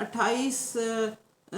28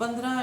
15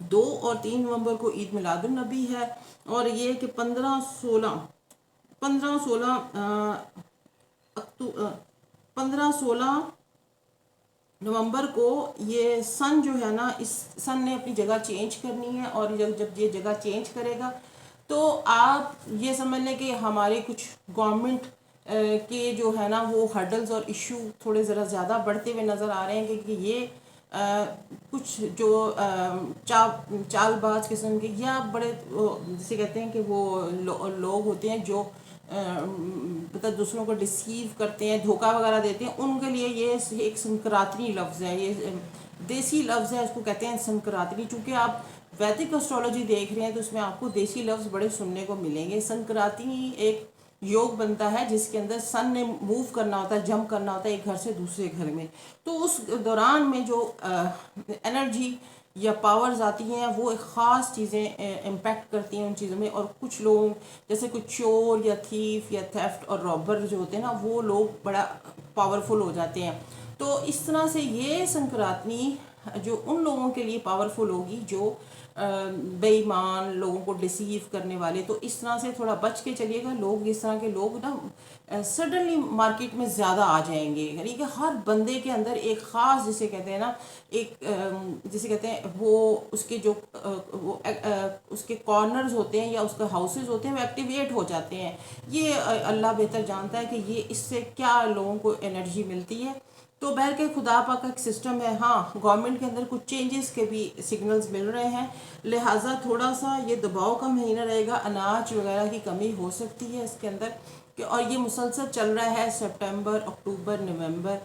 2 اور 3 نومبر کو عید میلاد النبی ہے، اور یہ کہ 15 16 نومبر کو یہ سن جو ہے نا، اس سن نے اپنی جگہ چینج کرنی ہے، اور جب یہ جگہ چینج کرے گا تو آپ یہ سمجھ لیں کہ ہمارے کچھ گورنمنٹ کے جو ہے نا وہ ہرڈلز اور ایشو تھوڑے ذرا زیادہ بڑھتے ہوئے نظر آ رہے ہیں، کہ یہ کچھ جو چال باز قسم کے یا بڑے جسے کہتے ہیں کہ وہ لوگ ہوتے ہیں جو مطلب دوسروں کو ڈسیو کرتے ہیں، دھوکہ وغیرہ دیتے ہیں، ان کے لیے یہ ایک سنکراتنی لفظ ہے، یہ دیسی لفظ ہے، اس کو کہتے ہیں سنکراتنی۔ چونکہ آپ ویدک اسٹرالوجی دیکھ رہے ہیں تو اس میں آپ کو دیسی لفظ بڑے سننے کو ملیں گے۔ سنکراتنی ایک یوگ بنتا ہے جس کے اندر سن نے موو کرنا ہوتا ہے، جمپ کرنا ہوتا ہے ایک گھر سے دوسرے گھر میں، تو اس دوران میں جو انرجی یا پاورز آتی ہیں وہ ایک خاص چیزیں امپیکٹ کرتی ہیں ان چیزوں میں، اور کچھ لوگ جیسے کچھ چور یا تھیف یا تھیفٹ اور رابر جو ہوتے ہیں نا، وہ لوگ بڑا پاورفل ہو جاتے ہیں۔ تو اس طرح سے یہ سنکراتنی جو ان لوگوں کے لیے پاورفل ہوگی جو بے ایمان لوگوں کو ڈسیو کرنے والے، تو اس طرح سے تھوڑا بچ کے چلیے گا۔ لوگ اس طرح کے لوگ نا سڈنلی مارکیٹ میں زیادہ آ جائیں گے، یعنی کہ ہر بندے کے اندر ایک خاص جسے کہتے ہیں نا ایک جسے کہتے ہیں وہ اس کے جو اس کے کارنرز ہوتے ہیں یا اس کے ہاؤسز ہوتے ہیں وہ ایکٹیویٹ ہو جاتے ہیں۔ یہ اللہ بہتر جانتا ہے کہ یہ اس سے کیا لوگوں کو انرجی ملتی ہے۔ تو بہر کے خدا پاک کا ایک سسٹم ہے۔ ہاں گورنمنٹ کے اندر کچھ چینجز کے بھی سگنلز مل رہے ہیں، لہٰذا تھوڑا سا یہ دباؤ کا مہینہ رہے گا، اناج وغیرہ کی کمی ہو سکتی ہے اس کے اندر، اور یہ مسلسل چل رہا ہے سپٹمبر، اکتوبر، نومبر،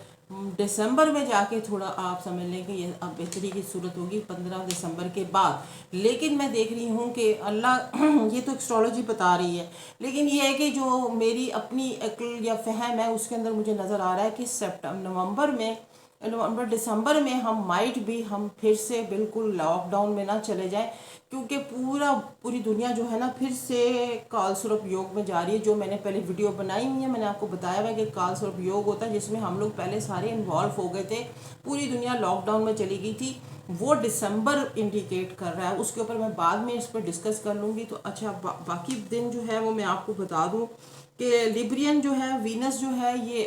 دسمبر میں جا کے تھوڑا آپ سمجھ لیں کہ یہ اب بہتری کی صورت ہوگی 15 دسمبر کے بعد۔ لیکن میں دیکھ رہی ہوں کہ اللہ یہ تو ایکسٹرالوجی بتا رہی ہے، لیکن یہ ہے کہ جو میری اپنی عقل یا فہم ہے اس کے اندر مجھے نظر آ رہا ہے کہ نومبر دسمبر میں ہم پھر سے بالکل لاک ڈاؤن میں نہ چلے جائیں، کیونکہ پوری دنیا جو ہے نا پھر سے کال سورپ یوگ میں جا رہی ہے۔ جو میں نے پہلے ویڈیو بنائی ہوئی ہے، میں نے آپ کو بتایا ہوا ہے کہ کال سورپ یوگ ہوتا ہے جس میں ہم لوگ پہلے سارے انوالو ہو گئے تھے، پوری دنیا لاک ڈاؤن میں چلی گئی تھی، وہ دسمبر انڈیکیٹ کر رہا ہے۔ اس کے اوپر میں بعد میں اس پر ڈسکس کر لوں گی۔ تو اچھا باقی دن جو ہے وہ میں آپ کو بتا دوں کہ لیبرین جو ہے، وینس جو ہے، یہ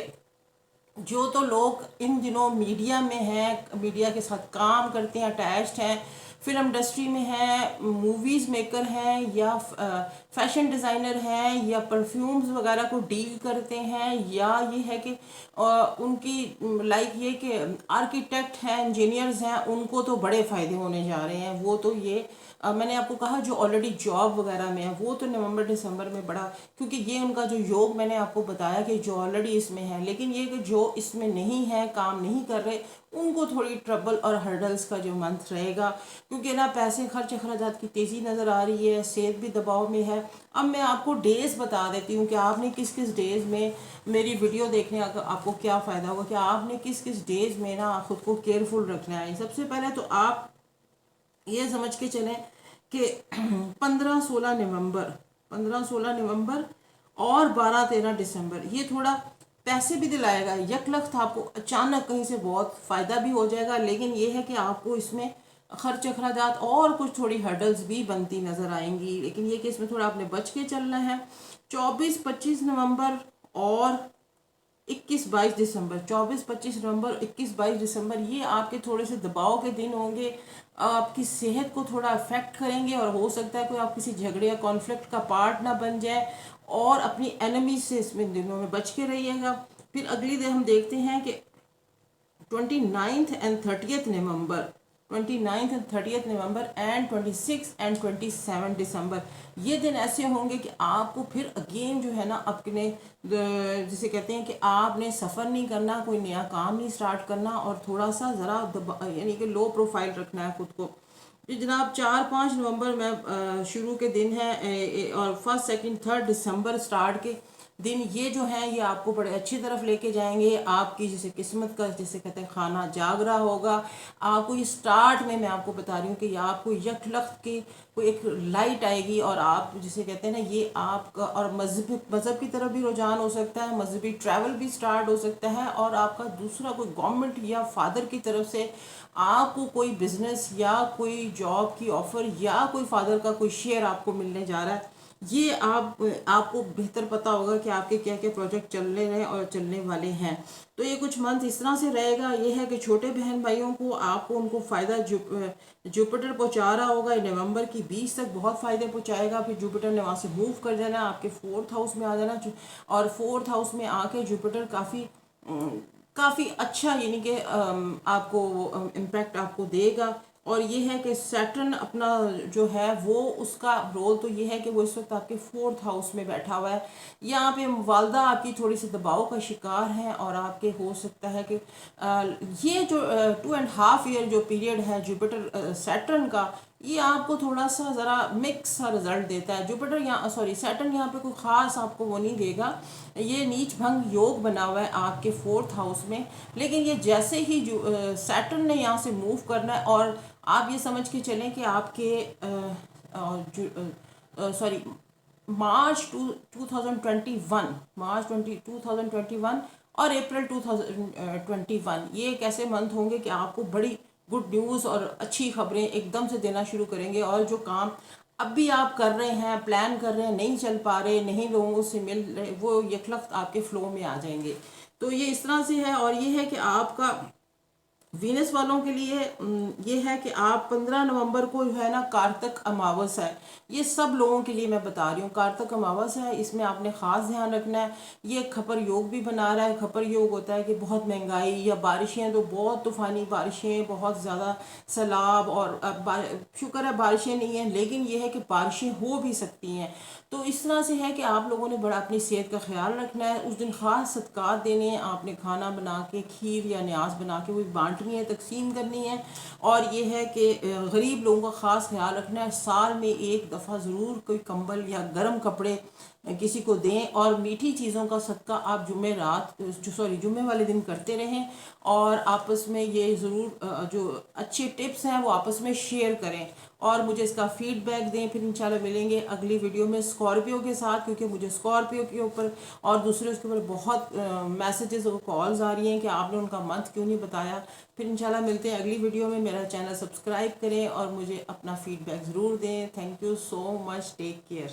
جو تو لوگ ان دنوں میڈیا میں ہیں، میڈیا کے ساتھ کام کرتے ہیں، اٹیچڈ ہیں، فلم انڈسٹری میں ہیں، موویز میکر ہیں، یا فیشن ڈیزائنر ہیں، یا پرفیومز وغیرہ کو ڈیل کرتے ہیں، یا یہ ہے کہ ان کی لائک یہ کہ آرکیٹیکٹ ہیں، انجینئرز ہیں، ان کو تو بڑے فائدے ہونے جا رہے ہیں۔ وہ تو یہ میں نے آپ کو کہا جو آلریڈی جاب وغیرہ میں ہے وہ تو نومبر دسمبر میں بڑا، کیونکہ یہ ان کا جو یوگ میں نے آپ کو بتایا کہ جو آلریڈی اس میں ہے، لیکن یہ کہ جو اس میں نہیں ہے، کام نہیں کر رہے، ان کو تھوڑی ٹربل اور ہرڈلز کا جو منتھ رہے گا، کیونکہ نا پیسے خرچ اخراجات کی تیزی نظر آ رہی ہے، صحت بھی دباؤ میں ہے۔ اب میں آپ کو ڈیز بتا دیتی ہوں کہ آپ نے کس کس ڈیز میں میری ویڈیو دیکھنے کا آپ کو کیا فائدہ ہوگا، کہ آپ نے کس کس ڈیز میں نا خود کو کیئرفل رکھنا ہے۔ سب سے پہلے تو آپ یہ سمجھ کے چلیں کہ 15 16 نومبر اور 12 13 دسمبر یہ تھوڑا پیسے بھی دلائے گا، یک لخت آپ کو اچانک کہیں سے بہت فائدہ بھی ہو جائے گا، لیکن یہ ہے کہ آپ کو اس میں خرچ اخراجات اور کچھ تھوڑی ہرڈلز بھی بنتی نظر آئیں گی، لیکن یہ کہ اس میں تھوڑا آپ نے بچ کے چلنا ہے۔ 24 25 نومبر اور 21 22 دسمبر، 24 25 نومبر 21 22 دسمبر یہ آپ کے تھوڑے سے دباؤ کے دن ہوں گے، آپ کی صحت کو تھوڑا افیکٹ کریں گے، اور ہو سکتا ہے کوئی آپ کسی جھگڑے یا کانفلکٹ کا پارٹ نہ بن جائے، اور اپنی اینیمیز سے اس میں دنوں میں بچ کے رہیے گا۔ پھر اگلی دن ہم دیکھتے ہیں کہ 29 اینڈ 30 نومبر اینڈ 26 اینڈ 27 دسمبر یہ دن ایسے ہوں گے کہ آپ کو پھر اگین جو ہے نا اپنے جسے کہتے ہیں کہ آپ نے سفر نہیں کرنا، کوئی نیا کام نہیں سٹارٹ کرنا، اور تھوڑا سا ذرا یعنی کہ لو پروفائل رکھنا ہے خود کو۔ جناب 4 5 نومبر میں شروع کے دن ہے، اور 1 2 3 دسمبر سٹارٹ کے دن یہ جو ہیں یہ آپ کو بڑے اچھی طرف لے کے جائیں گے. آپ کی جسے قسمت کا جسے کہتے ہیں کھانا جاگ رہا ہوگا. آپ کو یہ سٹارٹ میں آپ کو بتا رہی ہوں کہ یہ آپ کو یک لخت کی کوئی ایک لائٹ آئے گی، اور آپ جسے کہتے ہیں نا یہ آپ کا، اور مذہب کی طرف بھی رجحان ہو سکتا ہے، مذہبی ٹریول بھی سٹارٹ ہو سکتا ہے، اور آپ کا دوسرا کوئی گورنمنٹ یا فادر کی طرف سے آپ کو کوئی بزنس یا کوئی جاب کی آفر یا کوئی فادر کا کوئی شیئر آپ کو ملنے جا رہا ہے. یہ آپ کو بہتر پتہ ہوگا کہ آپ کے کیا کیا پروجیکٹ چلنے رہے اور چلنے والے ہیں. تو یہ کچھ منتھ اس طرح سے رہے گا. یہ ہے کہ چھوٹے بہن بھائیوں کو آپ کو ان کو فائدہ جوپیٹر پہنچا رہا ہوگا. نومبر کی 20 تک بہت فائدے پہنچائے گا. پھر جوپیٹر نے وہاں سے موو کر جانا، آپ کے 4تھ ہاؤس میں آ جانا، اور 4تھ ہاؤس میں آ کے جوپیٹر کافی اچھا یعنی کہ آپ کو امپیکٹ آپ کو دے گا. اور یہ ہے کہ سیٹرن اپنا جو ہے وہ اس کا رول تو یہ ہے کہ وہ اس وقت آپ کے 4تھ ہاؤس میں بیٹھا ہوا ہے. یہاں پہ والدہ آپ کی تھوڑی سی دباؤ کا شکار ہیں، اور آپ کے ہو سکتا ہے کہ یہ جو 2.5 ایئر جو پیریڈ ہے جوپیٹر سیٹرن کا، یہ آپ کو تھوڑا سا ذرا مکس سا رزلٹ دیتا ہے. جوپیٹر یہاں سیٹرن یہاں پہ کوئی خاص آپ کو وہ نہیں دے گا. یہ نیچ بھنگ یوگ بنا ہوا ہے آپ کے 4تھ ہاؤس میں، لیکن یہ جیسے ہی جو سیٹرن نے یہاں سے موو کرنا ہے، اور آپ یہ سمجھ کے چلیں کہ آپ کے سوری مارچ 2021 اور اپریل 2021 یہ ایک ایسے منتھ ہوں گے کہ آپ کو بڑی گڈ نیوز اور اچھی خبریں ایک دم سے دینا شروع کریں گے. اور جو کام اب بھی آپ کر رہے ہیں، پلان کر رہے ہیں، نہیں چل پا رہے، نہیں لوگوں سے مل رہے، وہ یکلخت آپ کے فلو میں آ جائیں گے. تو یہ اس طرح سے ہے. اور یہ ہے کہ آپ کا وینس والوں کے لیے یہ ہے کہ آپ 15 نومبر کو جو ہے نا کارتک اماوس ہے. یہ سب لوگوں کے لیے میں بتا رہی ہوں کارتک اماوس ہے. اس میں آپ نے خاص دھیان رکھنا ہے. یہ کھپر یوگ بھی بنا رہا ہے. کھپر یوگ ہوتا ہے کہ بہت مہنگائی یا بارشیں، تو بہت طوفانی بارشیں، بہت زیادہ سیلاب، اور شکر ہے بارشیں نہیں ہیں، لیکن یہ ہے کہ بارشیں ہو بھی سکتی ہیں. تو اس طرح سے ہے کہ آپ لوگوں نے بڑا اپنی صحت کا خیال رکھنا ہے. اس دن خاص صدقات دینے ہیں. آپ نے کھانا بنا کے کھیر یا نیاز بنا کے وہ بانٹنی ہے، تقسیم کرنی ہے. اور یہ ہے کہ غریب لوگوں کا خاص خیال رکھنا ہے. سال میں ایک دفعہ ضرور کوئی کمبل یا گرم کپڑے کسی کو دیں. اور میٹھی چیزوں کا صدقہ آپ جمعے والے دن کرتے رہیں. اور آپس میں یہ ضرور جو اچھے ٹپس ہیں وہ آپس میں شیئر کریں، اور مجھے اس کا فیڈ بیک دیں. پھر انشاءاللہ ملیں گے اگلی ویڈیو میں اسکارپیو کے ساتھ، کیونکہ مجھے اسکارپیو کے اوپر اور دوسرے اس کے اوپر بہت میسیجز اور کالز آ رہی ہیں کہ آپ نے ان کا منتھ کیوں نہیں بتایا. پھر انشاءاللہ ملتے ہیں اگلی ویڈیو میں. میرا چینل سبسکرائب کریں اور مجھے اپنا فیڈ بیک ضرور دیں. Thank you so much. Take care.